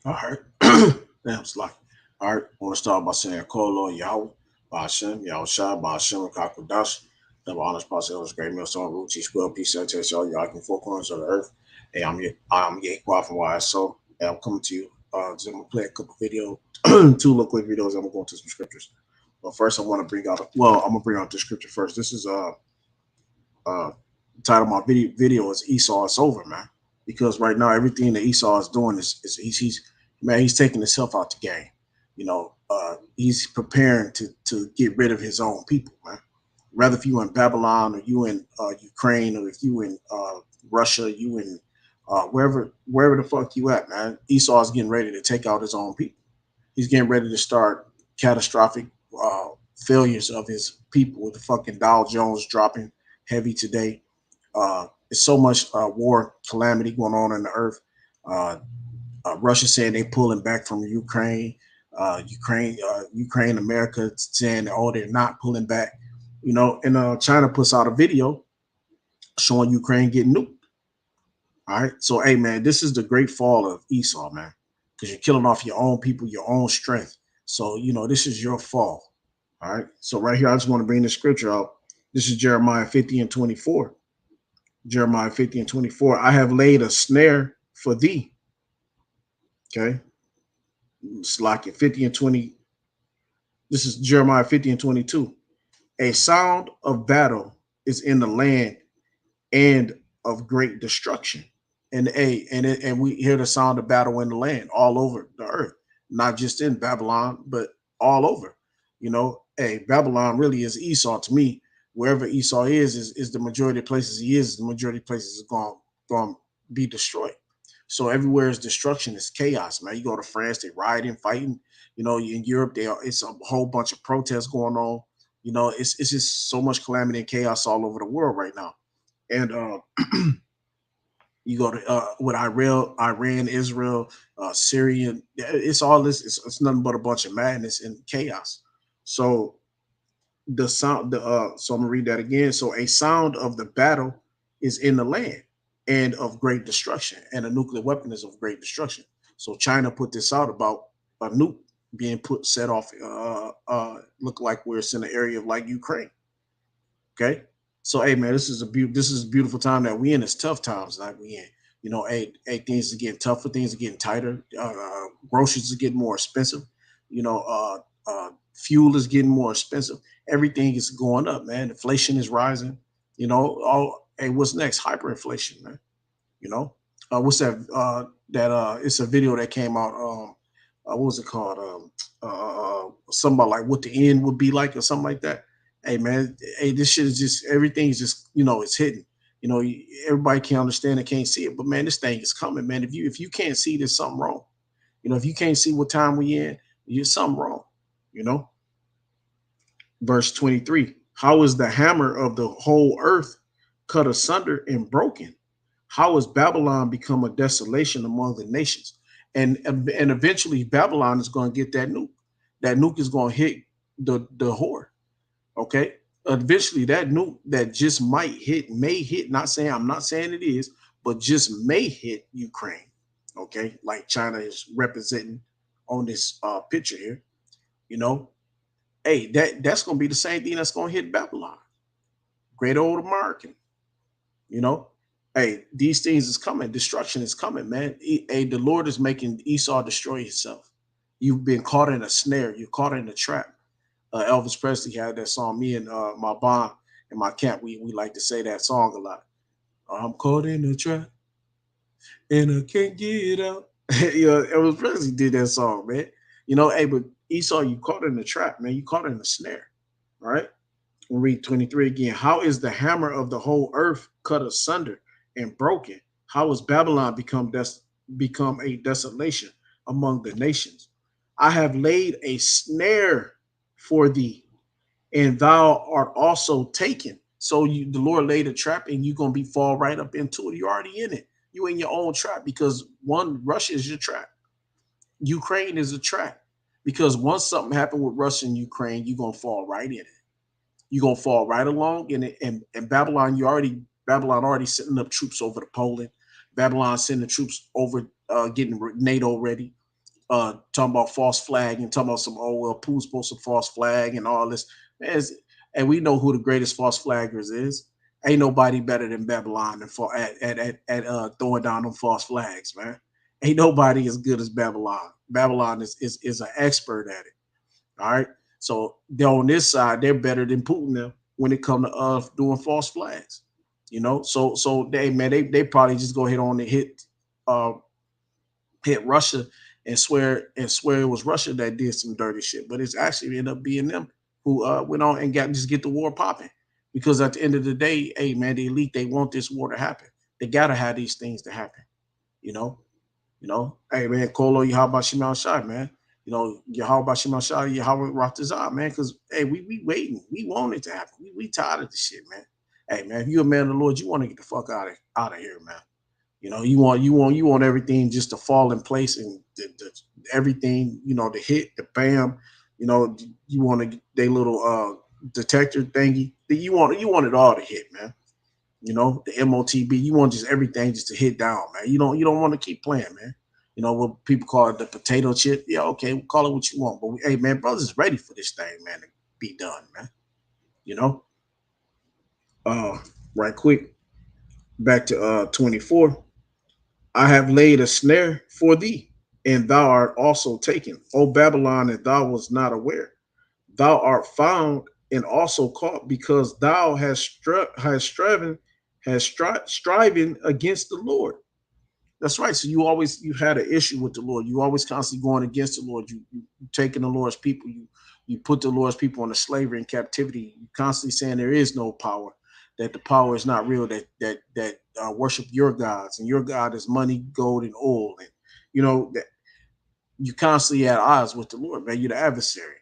All right. Damn, it's like. All right. I want to start by saying Kolo Yahweh, Bashem, Yahusha, Bashem, Kakudash, double honors, possibilities, great meal, stone, root, T square, peace, salutation, all you can four corners of the earth. Hey, I'm Ye Qua from YSO, and I'm coming to you. So I'm gonna play a couple videos, two little quick videos. I'm gonna go into some scriptures. But first, I want to bring out. Well, I'm gonna bring out the scripture first. This is uh the title of my video is Esau. It's over, man. Because right now everything that Esau is doing is he's man, he's taking himself out the game. He's preparing to get rid of his own people, man. Rather if you in Babylon or you in Ukraine or if you in Russia, you in wherever the fuck you at, man. Esau is getting ready to take out his own people. He's getting ready to start catastrophic uh, failures of his people with the fucking Dow Jones dropping heavy today. There's so much war calamity going on in the earth. Uh, Russia saying they pulling back from Ukraine. Ukraine, America saying, oh, they're not pulling back. And China puts out a video showing Ukraine getting nuked. All right. So, hey, man, this is the great fall of Esau, man, because you're killing off your own people, your own strength. So, this is your fall. All right. So, right here, I just want to bring the scripture out. This is Jeremiah 50 and 24. Jeremiah 50 and 24. I have laid a snare for thee. Okay. It's like it 50 and 20. This is Jeremiah 50 and 22. A sound of battle is in the land and of great destruction. And we hear the sound of battle in the land all over the earth, not just in Babylon, but all over. Babylon really is Esau to me. Wherever Esau is the majority of places he is the majority of places is going to be destroyed. So everywhere is destruction, is chaos, man. You go to France, they rioting, fighting. In Europe, it's a whole bunch of protests going on. It's just so much calamity and chaos all over the world right now. And you go to with Iran, Israel, Syria. It's all this. It's nothing but a bunch of madness and chaos. So the sound. So I'm gonna read that again. So a sound of the battle is in the land and of great destruction, and a nuclear weapon is of great destruction. So China put this out about a nuke being set off. Look like we're in the area of like Ukraine. Okay. So hey man, this is a beautiful time that we in. It's tough times that we in. Things are getting tougher, things are getting tighter. Groceries are getting more expensive. Fuel is getting more expensive. Everything is going up, man. Inflation is rising. Hey, what's next? Hyperinflation, man. What's that? It's a video that came out. What was it called? Something about like what the end would be like or something like that. Hey man, hey, this shit is just everything's just it's hidden. Everybody can't understand it, can't see it, but man, this thing is coming, man. If you can't see, there's something wrong. If you can't see what time we in, there's something wrong. You know, verse 23. How is the hammer of the whole earth cut asunder and broken? How has Babylon become a desolation among the nations? And eventually Babylon is going to get that nuke. That nuke is going to hit the whore. Okay. Eventually that nuke that just may hit, I'm not saying it is, but just may hit Ukraine. Okay. Like China is representing on this picture here, you know, hey, that's gonna be the same thing that's gonna hit Babylon. Great old American, you know. Hey, these things is coming. Destruction is coming, man. Hey, the Lord is making Esau destroy himself. You've been caught in a snare. You're caught in a trap. Elvis Presley had that song. Me and my bond and my camp, we like to say that song a lot. I'm caught in a trap and I can't get out. Elvis Presley did that song, man. Hey, but Esau, you caught in the trap, man. You caught in the snare. All right. We'll read 23 again. How is the hammer of the whole earth cut asunder and broken? How has Babylon become a desolation among the nations? I have laid a snare for thee, and thou art also taken. So the Lord laid a trap, and you're gonna be fall right up into it. You're already in it. You in your own trap because one, Russia is your trap. Ukraine is a trap because once something happened with Russia and Ukraine, you're gonna fall right in it. You're gonna fall right along in it. And Babylon, Babylon already sending up troops over to Poland. Babylon sending troops over, getting NATO ready. talking about false flag and talking about some, oh well, Pooh's supposed to false flag and all this. Man, and we know who the greatest false flaggers is. Ain't nobody better than Babylon and for at throwing down them false flags, man. Ain't nobody as good as Babylon. Babylon is an expert at it. All right. So they're on this side, they're better than Putin now when it comes to doing false flags. So they probably just go ahead on and uh hit Russia and swear it was Russia that did some dirty shit, but it's actually ended up being them who went on and got just get the war popping. Because at the end of the day, hey man, the elite they want this war to happen. They gotta have these things to happen. You know, Hey man, Kolo, you how about Shemal Shai, man? You how about Shemal Shai, you how about Ratazar, man? Because hey, we waiting, we want it to happen. We tired of this shit, man. Hey man, if you're a man of the Lord, you want to get the fuck out of here, man. You want everything just to fall in place and everything, to hit the bam. You want to they little detector thingy. You want it all to hit, man. The MOTB. You want just everything just to hit down, man. You don't want to keep playing, man. What people call it the potato chip. Yeah, okay, we'll call it what you want. But hey, man, brothers is ready for this thing, man, to be done, man. You know. Uh, right quick, back to 24. I have laid a snare for thee, and thou art also taken. O Babylon, and thou was not aware. Thou art found and also caught, because thou hast striving against the Lord. That's right. So you had an issue with the Lord. You always constantly going against the Lord. You taking the Lord's people. You put the Lord's people into slavery and captivity. You constantly saying there is no power, that the power is not real. That worship your gods, and your God is money, gold, and oil. And that you constantly at odds with the Lord, man. You're the adversary.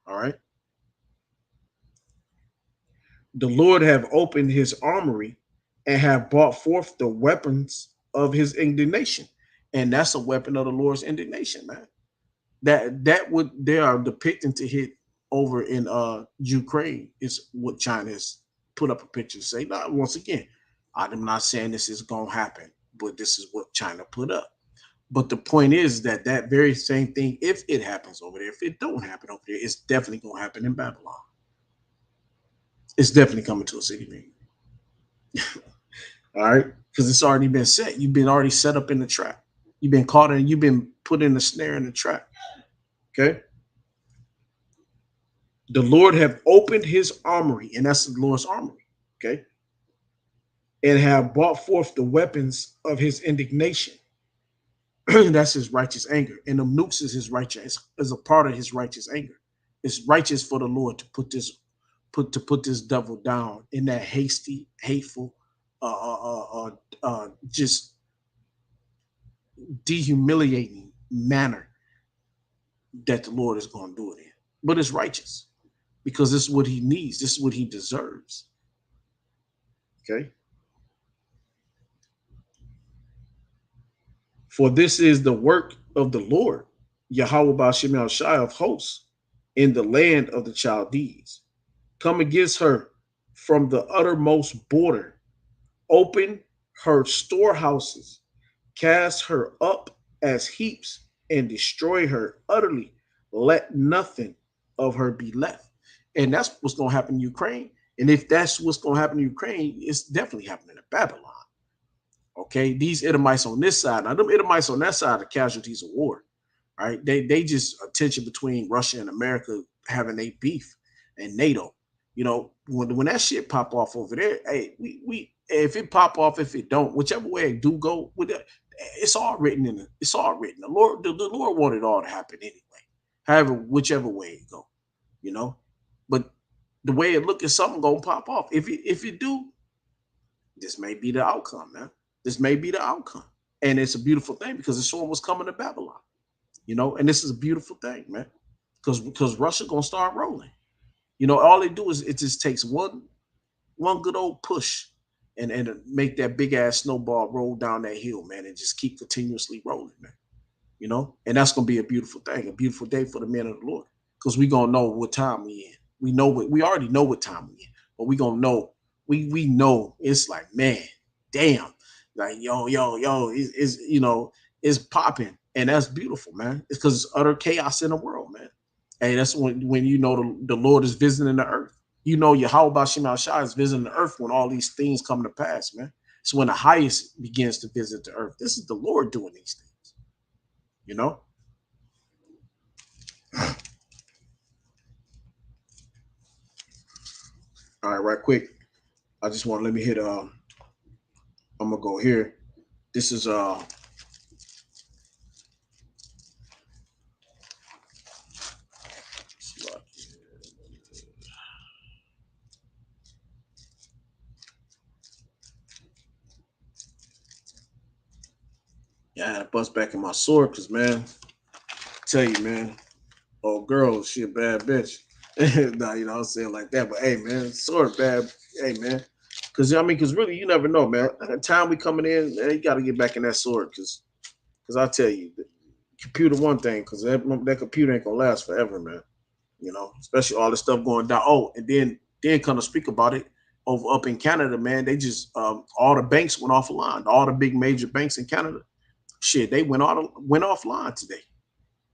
All right. The Lord have opened his armory and have brought forth the weapons of his indignation. And that's a weapon of the Lord's indignation, man. That would they are depicting to hit over in Ukraine is what China has put up a picture to say. Now, once again, I'm not saying this is gonna happen, but this is what China put up. But the point is that very same thing, if it happens over there, if it don't happen over there, it's definitely gonna happen in Babylon. It's definitely coming to a city near you. All right, because it's already been set. You've been already set up in the trap. You've been caught in. You've been put in the snare in the trap. Okay. The Lord have opened his armory, and that's the Lord's armory. Okay, and have brought forth the weapons of his indignation. That's his righteous anger, and the nukes is his righteous is a part of his righteous anger. It's righteous for the Lord to put this devil down in that hasty, hateful, just dehumiliating manner that the Lord is going to do it in. But it's righteous because this is what he needs. This is what he deserves. Okay. For this is the work of the Lord, Yahweh Bashim Shai of hosts, in the land of the Chaldees. Come against her from the uttermost border. Open her storehouses, cast her up as heaps, and destroy her utterly. Let nothing of her be left. And that's what's going to happen in Ukraine. And if that's what's going to happen in Ukraine, it's definitely happening in Babylon. Okay, these Edomites on this side, now them Edomites on that side are casualties of war. Right? They just a tension between Russia and America having a beef and NATO. When that shit pop off over there, hey, we if it pop off, if it don't, whichever way it do go with it, it's all written in it's all written. The Lord wanted it all to happen anyway. However, whichever way it go, you know. But the way it look is something gonna pop off. If it do, this may be the outcome, man. This may be the outcome. And it's a beautiful thing because it's showing what's coming to Babylon. And this is a beautiful thing, man. Because Russia gonna start rolling. All they do is it just takes one good old push and make that big ass snowball roll down that hill, man, and just keep continuously rolling, man. And that's gonna be a beautiful thing, a beautiful day for the men of the Lord. Because we gonna know what time we in. We already know what time we in, but we gonna know. We know it's like, man, damn, like yo, it's popping. And that's beautiful, man. It's because it's utter chaos in the world, man. Hey, that's when you know the Lord is visiting the earth. You know Yahweh Bashim Shai is visiting the earth when all these things come to pass, man. It's when the highest begins to visit the earth. This is the Lord doing these things, you know. All right, right quick. I just want to let me hit. I'm gonna go here. This is yeah, I had to bust back in my sword because man, I tell you, man, old girl, she a bad bitch. Nah, you know, I'm saying like that, but hey, man, sort of bad. Hey, man, because I mean, because really, you never know, man. At the time we coming in, man, you got to get back in that sword, because I tell you, the computer one thing, because that computer ain't gonna last forever, man. You know, especially all this stuff going down. Oh, and then come to speak about it over up in Canada, man. They just all the banks went offline. All the big major banks in Canada, shit, they went offline today.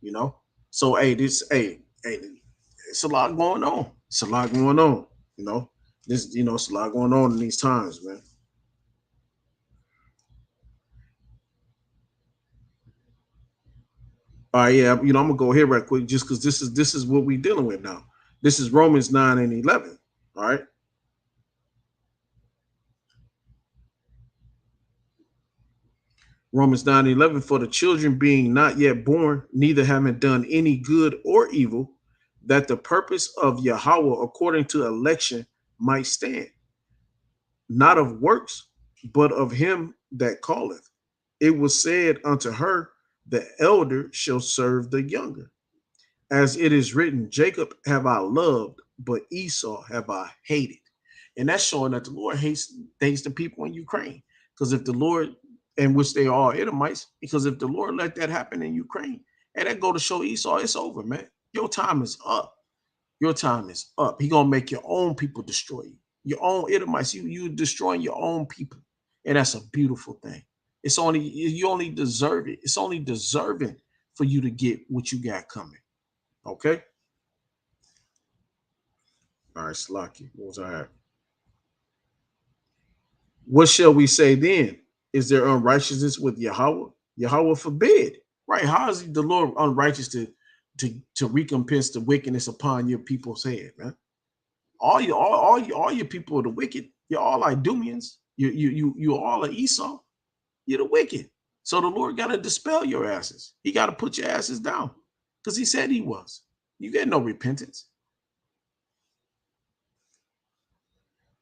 You know, so hey, it's a lot going on. It's a lot going on. You know, it's a lot going on in these times, man. All right, yeah, I'm gonna go here right quick just because this is what we dealing with now. This is Romans 9 and 11. All right, Romans 9 and 11. For the children being not yet born, neither having done any good or evil, that the purpose of Yahweh according to election might stand, not of works, but of him that calleth. It was said unto her, the elder shall serve the younger. As it is written, Jacob have I loved, but Esau have I hated. And that's showing that the Lord hates the people in Ukraine. Because if the Lord, and which they are Edomites, because if the Lord let that happen in Ukraine, and that go to show Esau, it's over, man. Your time is up. Your time is up. He gonna make your own people destroy you. Your own Edomites, you destroying your own people. And that's a beautiful thing. It's only you only deserve it. It's only deserving for you to get what you got coming. Okay. All right, Slocky. What was I at? What shall we say then? Is there unrighteousness with Yahweh? Yahweh forbid. Right? How is the Lord unrighteous to recompense the wickedness upon your people's head, man? All your people are the wicked. You're all Idumeans. You all are Esau. You're the wicked. So the Lord got to dispel your asses. He got to put your asses down because he said he was. You get no repentance.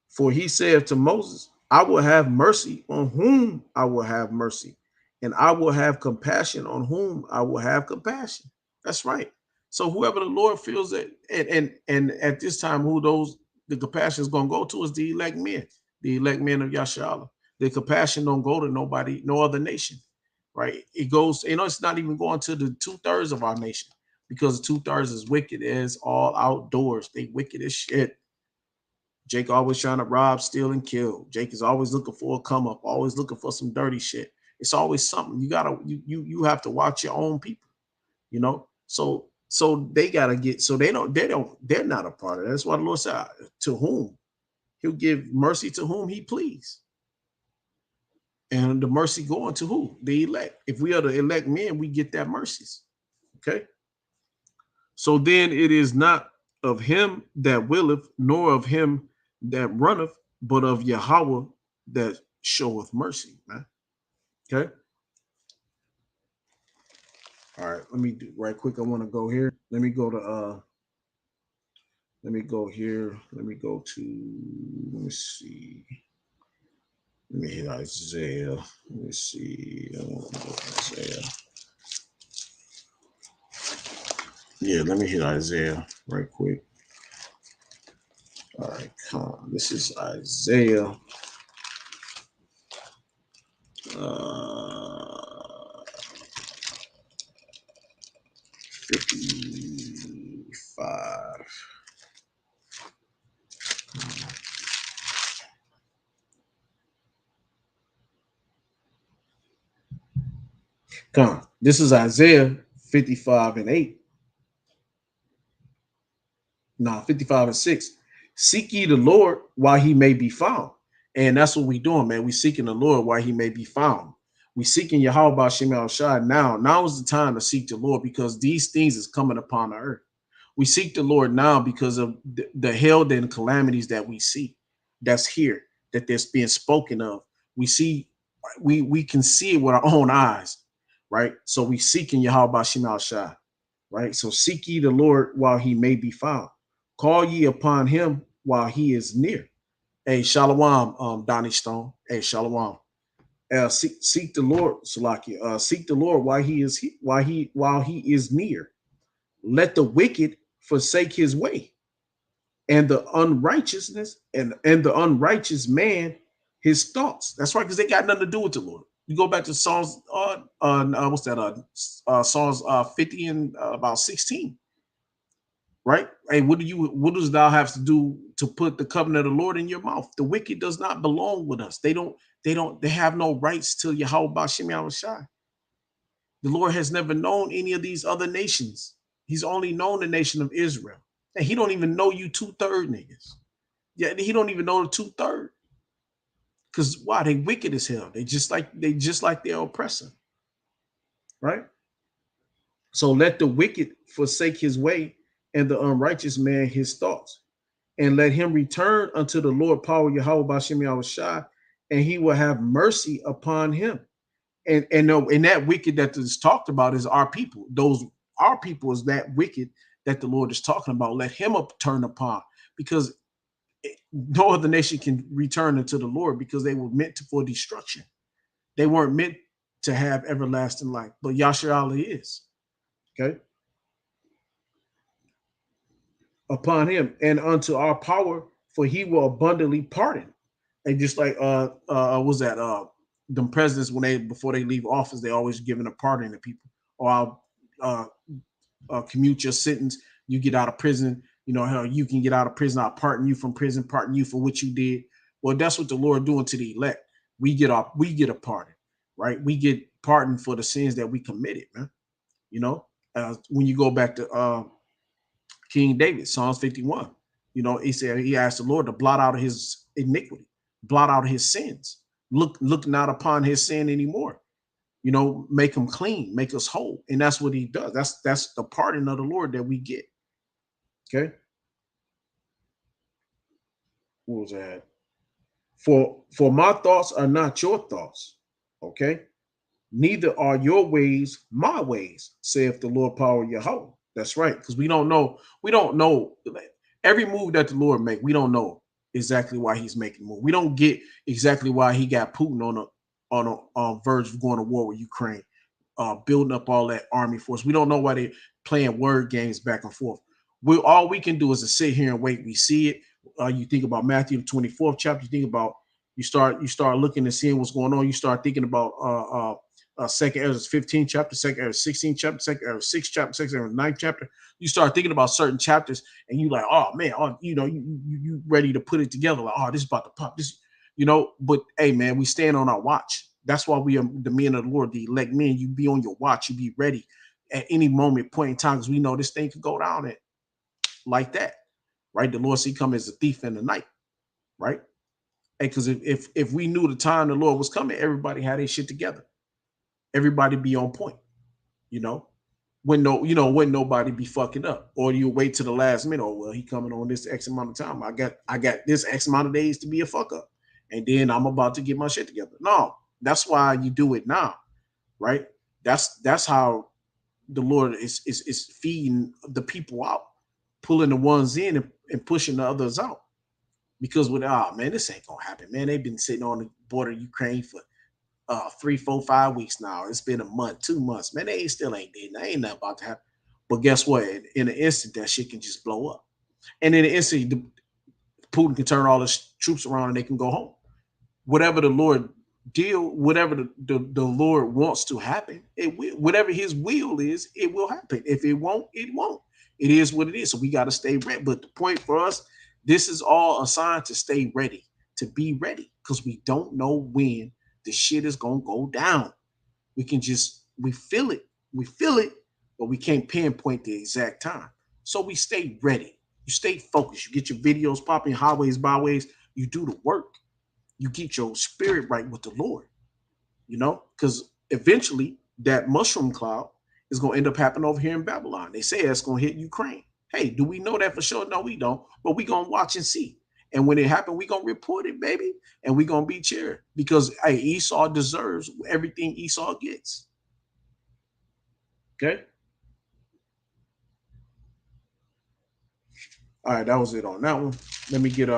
For he said to Moses, I will have mercy on whom I will have mercy, and I will have compassion on whom I will have compassion. That's right. So whoever the Lord feels that, and at this time, who the compassion is gonna go to is the elect men of Yashala. The compassion don't go to nobody, no other nation, right? It goes, it's not even going to the 2/3 of our nation because 2/3 is wicked as all outdoors. They wicked as shit. Jake always trying to rob, steal, and kill. Jake is always looking for a come up, always looking for some dirty shit. It's always something. You have to watch your own people, you know. So they gotta get so they're not a part of that. That's why the Lord said, to whom he'll give mercy to whom he please. And the mercy going to who? The elect. If we are the elect men, we get that mercies. Okay. So then it is not of him that willeth, nor of him that runneth, but of Yahweh that showeth mercy, man. Okay. All right. Let me do right quick. I want to go here. Let me go here. Let me go to let me see. Let me hit Isaiah. Let me see. I want to go to Isaiah. Yeah, let me hit Isaiah right quick. All right, come on. This is Isaiah. Uh, 55. Come on. This is Isaiah 55 and 8. Nah, 55 and 6. Seek ye the Lord while he may be found. And that's what we doing, man. We seeking the Lord while he may be found. We seeking Yahweh Shem Shai now. Now is the time to seek the Lord because these things is coming upon the earth. We seek the Lord now because of the hell and calamities that we see that's here, that there's being spoken of. We see, we can see it with our own eyes, right? So we seeking Yahweh Shem Shai, right? So seek ye the Lord while he may be found. Call ye upon him while he is near. Hey, Shalom, Donnie Stone. Hey, Shalom. Seek the Lord, Salaki. Seek the Lord while he is near. Let the wicked forsake his way, and the unrighteousness and the unrighteous man his thoughts. That's right, because they got nothing to do with the Lord. You go back to Psalms, what's that? Psalms 50 and about 16, right? Hey, what does thou have to do to put the covenant of the Lord in your mouth? The wicked does not belong with us. They have no rights to Yahweh Bashim Yahushai. The Lord has never known any of these other nations. He's only known the nation of Israel. And he don't even know you two-third niggas. Yeah, he don't even know the two-third. Because why? They wicked as hell. They just like their oppressor. Right? So let the wicked forsake his way and the unrighteous man his thoughts. And let him return unto the Lord power Yahweh Bashem Yahushai, and he will have mercy upon him. And that wicked that is talked about is our people. Those our people is that wicked that the Lord is talking about. Let him turn upon, because no other nation can return unto the Lord because they were meant for destruction. They weren't meant to have everlasting life, but Yashar Ali is. Okay. Upon him and unto our power, for he will abundantly pardon. And just like was that them presidents, when they before they leave office, they always giving a pardon to people. Or I'll uh, commute your sentence. You get out of prison. You know, hell, you can get out of prison. I'll pardon you from prison, pardon you for what you did. Well, that's what the Lord doing to the elect. We get a pardon, right? We get pardon for the sins that we committed, man. You know, when you go back to King David, Psalms 51, you know, he said he asked the Lord to blot out his iniquity, blot out his sins, look not upon his sin anymore. You know, make him clean, make us whole, and that's what he does. That's the pardon of the Lord that we get. Okay, what was that? For my thoughts are not your thoughts. Okay, neither are your ways my ways, saith the Lord power Yahweh. That's right, because we don't know every move that the Lord make. We don't know exactly why he's making move. We don't get exactly why he got Putin on a verge of going to war with Ukraine, building up all that army force. We don't know why they playing word games back and forth. All we can do is to sit here and wait. We see it. You think about Matthew the 24th chapter. You think about you start looking and seeing what's going on. You start thinking about Second Ezra 15 chapter, Second Ezra 16 chapter, Second Ezra 6 chapter, Second Ezra 9 chapter. You start thinking about certain chapters, and you like, oh man, you ready to put it together? Like, oh, this is about to pop. This, But hey, man, we stand on our watch. That's why we are the men of the Lord, the elect men. You be on your watch. You be ready at any moment, point in time, because we know this thing could go down like that, right? The Lord see come as a thief in the night, right? Because if we knew the time the Lord was coming, everybody had their shit together. Everybody be on point, you know. When nobody be fucking up, or you wait to the last minute. Oh well, he coming on this X amount of time. I got this X amount of days to be a fuck up, and then I'm about to get my shit together. No, that's why you do it now, right? That's how the Lord is feeding the people out, pulling the ones in and pushing the others out. Because man, this ain't gonna happen, man. They've been sitting on the border of Ukraine for 3, 4, 5 weeks now. It's been a month, 2 months. Man, they still ain't dead. They ain't nothing about to happen. But guess what? In an instant, that shit can just blow up. And in an instant, Putin can turn all his troops around and they can go home. Whatever the Lord whatever the Lord wants to happen, it will. Whatever his will is, it will happen. If it won't, it won't. It is what it is. So we got to stay ready. But the point for us, this is all a sign to stay ready, to be ready, because we don't know when the shit is gonna go down. We feel it. We feel it, but we can't pinpoint the exact time. So we stay ready. You stay focused. You get your videos popping, highways, byways. You do the work. You get your spirit right with the Lord, because eventually that mushroom cloud is going to end up happening over here in Babylon. They say it's going to hit Ukraine. Hey, do we know that for sure? No, we don't. But we going to watch and see. And when it happens, we going to report it, baby. And we going to be cheered because, hey, Esau deserves everything Esau gets. Okay? All right, that was it on that one. Let me get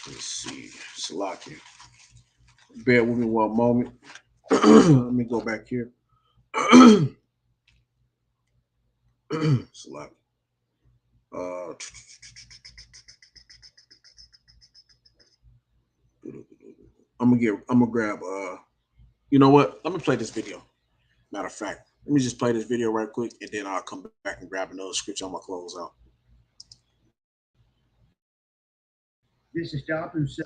let's see, Salakia. Bear with me one moment. Let me go back here. Salakia. I'm gonna grab you know what? Let me play this video. Matter of fact, let me just play this video right quick and then I'll come back and grab another scripture. I'm gonna close out. This is Dapu. I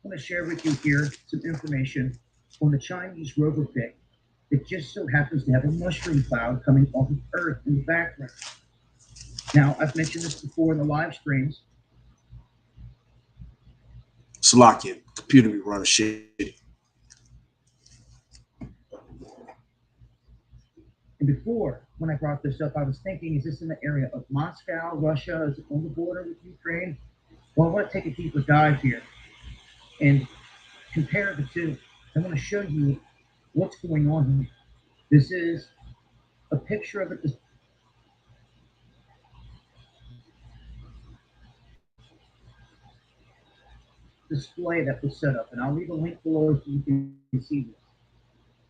want to share with you here some information on the Chinese rover pit that just so happens to have a mushroom cloud coming off of Earth in the background. Now, I've mentioned this before in the live streams. Salakia, computer be running shit. And before, when I brought this up, I was thinking, is this in the area of Moscow, Russia? Is it on the border with Ukraine? Well, I want to take a deeper dive here and compare the two. I want to show you what's going on here. This is a picture of it. Display that was set up, and I'll leave a link below so you can see this.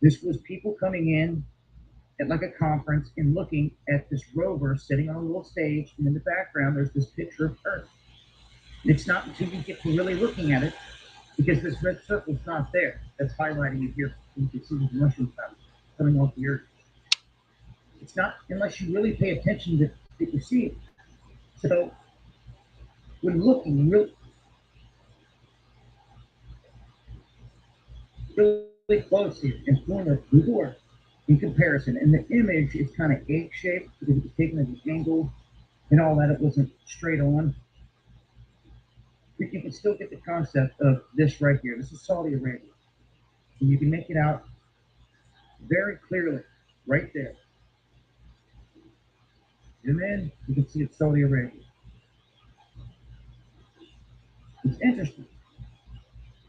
This was people coming in at like a conference and looking at this rover sitting on a little stage, and in the background there's this picture of Earth. And it's not until you get to really looking at it, because this red circle's not there. That's highlighting it here. You can see the mushroom cloud coming off the Earth. It's not unless you really pay attention that you see it. So when looking really close here and doing a Google Earth in comparison, and the image is kind of egg-shaped because it was taken at an angle and all that. It wasn't straight on. But you can still get the concept of this right here. This is Saudi Arabia. And you can make it out very clearly right there. And then you can see it's Saudi Arabia. What's interesting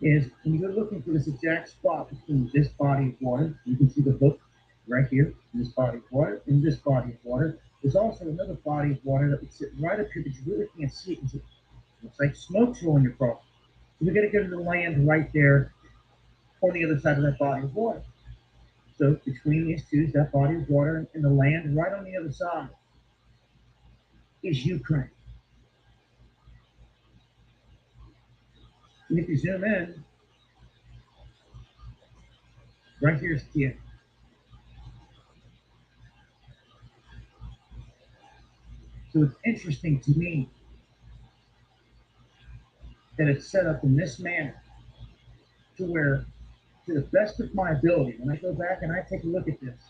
is when you're looking for this exact spot between this body of water, you can see the hook right here, in this body of water, and this body of water. There's also another body of water that would sit right up here, but you really can't see it because it looks like smoke's rolling across. So we're going to go to the land right there on the other side of that body of water. So between these two is that body of water, and the land right on the other side is Ukraine. And if you zoom in, right here is Kiev. So it's interesting to me that it's set up in this manner to where, to the best of my ability, when I go back and I take a look at this,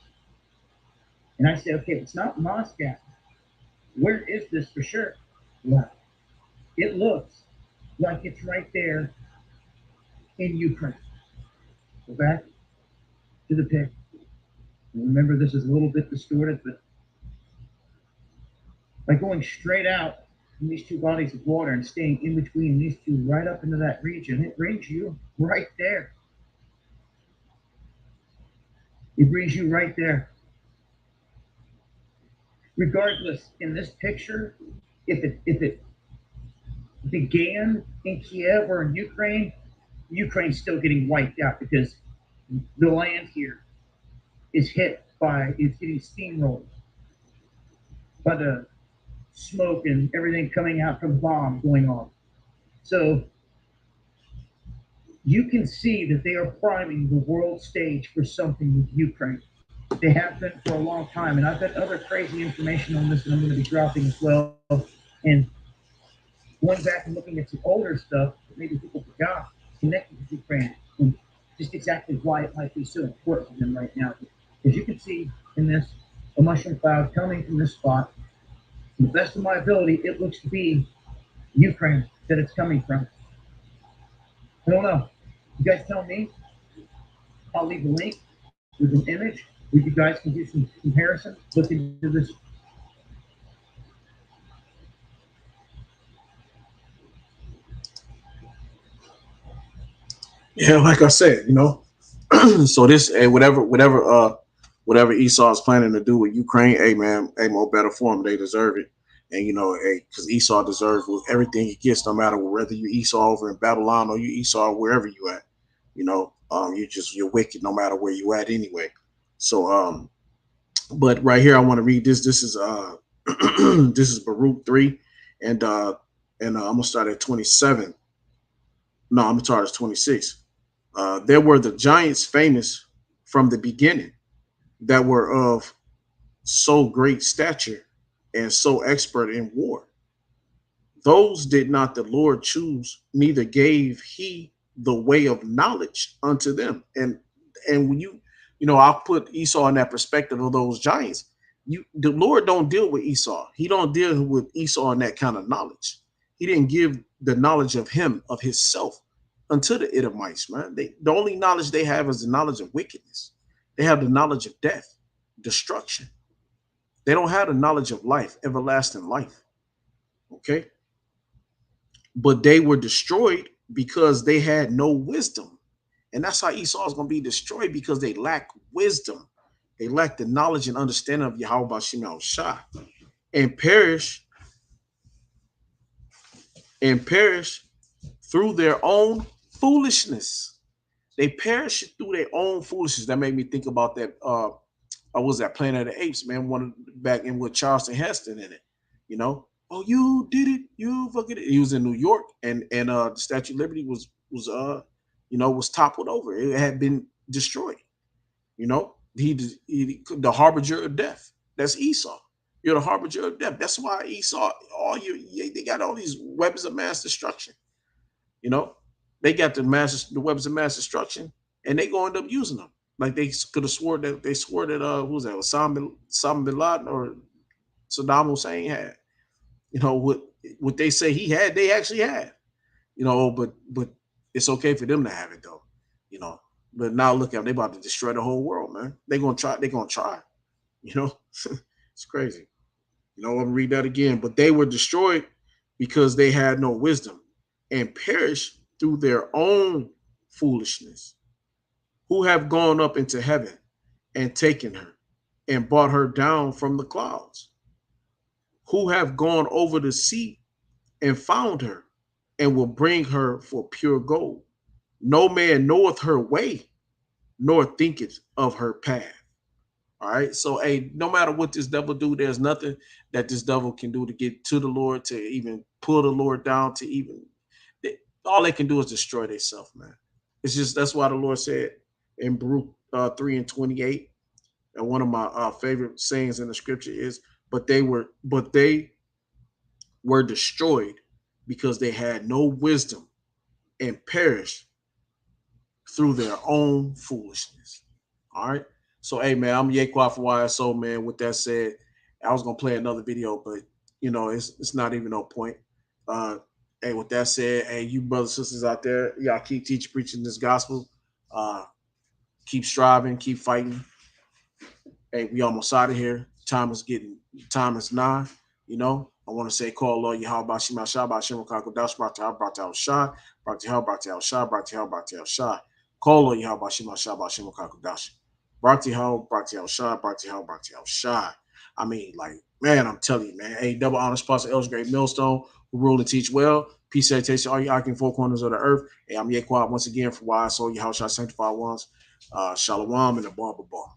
and I say, okay, it's not Moscow. Where is this for sure? Well, it looks like it's right there in Ukraine. Go back to the picture. Remember, this is a little bit distorted, but by going straight out from these two bodies of water and staying in between these two right up into that region, it brings you right there. It brings you right there. Regardless, in this picture, if it began in Kiev or in Ukraine, Ukraine's still getting wiped out because the land here is hit by, it's getting steamrolled by the smoke and everything coming out from bombs going on. So you can see that they are priming the world stage for something with Ukraine. They have been for a long time, and I've got other crazy information on this that I'm going to be dropping as well. And going back and looking at some older stuff that maybe people forgot connected with Ukraine. And just exactly why it might be so important to them right now. As you can see in this, a mushroom cloud coming from this spot. To the best of my ability, it looks to be Ukraine that it's coming from. I don't know. You guys tell me. I'll leave a link with an image where you guys can do some comparison. Look into this. Yeah, like I said, so this, hey, whatever Esau is planning to do with Ukraine, hey man, hey, more better for them. They deserve it, and hey, because Esau deserves everything he gets, no matter whether you Esau over in Babylon or you Esau wherever you at. You're wicked no matter where you at anyway. So but right here I want to read this. This is this is Baruch 3, and I'm gonna start at 27. No, I'm gonna start at 26. There were the giants famous from the beginning that were of so great stature and so expert in war. Those did not the Lord choose, neither gave he the way of knowledge unto them. And when I'll put Esau in that perspective of those giants. The Lord don't deal with Esau. He don't deal with Esau in that kind of knowledge. He didn't give the knowledge of him, of himself, unto the Edomites, man. The only knowledge they have is the knowledge of wickedness. They have the knowledge of death, destruction. They don't have the knowledge of life, everlasting life. Okay. But they were destroyed because they had no wisdom. And that's how Esau is going to be destroyed, because they lack wisdom. They lack the knowledge and understanding of Yahweh Shema Shah, and perish and perish through their own foolishness. They perish through their own foolishness. That made me think about that. I was that Planet of the Apes, man. One back in with Charleston Heston in it. Oh, you did it, you fucking it. He was in New York, and the Statue of Liberty was toppled over. It had been destroyed. He the harbinger of death. That's Esau. You're the harbinger of death. That's why Esau, they got all these weapons of mass destruction. You know, they got the weapons of mass destruction, and they gonna end up using them. Like they could have swore that who was that? Osama bin Laden or Saddam Hussein had. What they say he had, they actually had. But it's okay for them to have it though. You know, but now look at them, they about to destroy the whole world, man. They gonna try. They gonna try. You know, it's crazy. I'm gonna read that again. But they were destroyed because they had no wisdom and perished through their own foolishness. Who have gone up into heaven and taken her and brought her down from the clouds? Who have gone over the sea and found her and will bring her for pure gold? No man knoweth her way, nor thinketh of her path. All right. So, hey, no matter what this devil do, there's nothing that this devil can do to get to the Lord, to even pull the Lord down, to even all they can do is destroy themselves, man. It's just that's why the Lord said in Baruch 3:28, and one of my favorite sayings in the scripture is, but they were destroyed because they had no wisdom and perished through their own foolishness. All right. So, hey, man, I'm Yaquan for YSO, man. With that said, I was gonna play another video, but it's not even no point. Uh, hey, with that said, hey, you brothers and sisters out there, y'all keep teaching, preaching this gospel. Uh, keep striving, keep fighting. Hey, we almost out of here. Time is nigh. I want to say, call Lord Yahweh Shema Shah, Bashim Kakodash, Brakta Shah, Brakta Hell, Brakta Shah, Brakta Hell, Brakta Shah. Call Lord Yahweh Shema Shah, Bashim Kakodash. Brakta Hell, Brakta Shah, Brakta Hell, Brakta Shah. I mean, like, man, I'm telling you, man. Hey, double honor sponsor, El's Great Millstone, who rule and teach well. Peace, salutation, all you in four corners of the earth. Hey, I'm Yaquan once again for YSO, Yahweh Shah, Sanctified Ones. Shalom and the Barber Bar.